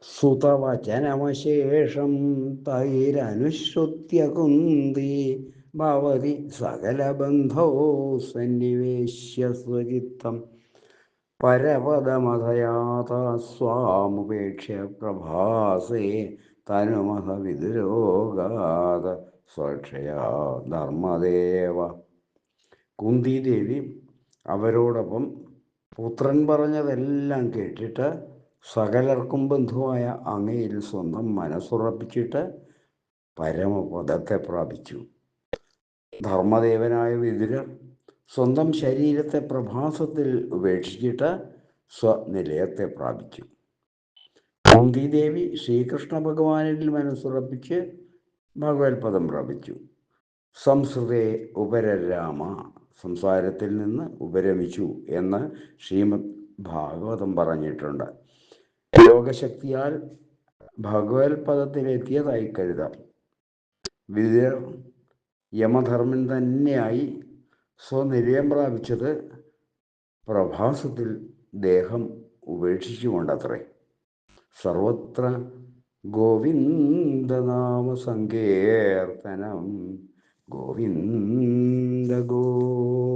സുതവചനമശേഷം തൈരനുശ്രുത്യ കുന്തി ഭവതി സകലബന്ധോ സന്നിവേശ്യ സ്വചിത്തം പരപദമഥയാത സ്വാമുപേക്ഷ്യ പ്രഭാസേ തനുമഹ വിദുരോഗാത സ്വക്ഷയാ ധർമ്മദേവ. കുന്തിദേവി അവരോടൊപ്പം പുത്രൻ പറഞ്ഞതെല്ലാം കേട്ടിട്ട് സകലർക്കും ബന്ധുവായ അങ്ങയിൽ സ്വന്തം മനസ്സുറപ്പിച്ചിട്ട് പരമപദത്തെ പ്രാപിച്ചു. ധർമ്മദേവനായ വിതുരർ സ്വന്തം ശരീരത്തെ പ്രഭാസത്തിൽ ഉപേക്ഷിച്ചിട്ട് സ്വനിലയത്തെ പ്രാപിച്ചു. കുന്തിദേവി ശ്രീകൃഷ്ണ ഭഗവാനിൽ മനസ്സുറപ്പിച്ച് ഭഗവത്പദം പ്രാപിച്ചു. സംസ്കൃതേ ഉപരരാമ, സംസാരത്തിൽ നിന്ന് ഉപരമിച്ചു എന്ന് ശ്രീമദ് ഭാഗവതം പറഞ്ഞിട്ടുണ്ട്. യോഗശക്തിയാൽ ഭഗവത്പദത്തിലെത്തിയതായി കരുതാം. വിതുരർ യമധർമ്മൻ തന്നെയായി സ്വനിലയം പ്രാപിച്ചത് പ്രഭാസത്തിൽ ദേഹം ഉപേക്ഷിച്ചുകൊണ്ടത്രേ. സർവത്ര ഗോവിന്ദനാമ സങ്കീർത്തനം. ഗോവിന്ദ ഗോവിന്ദ.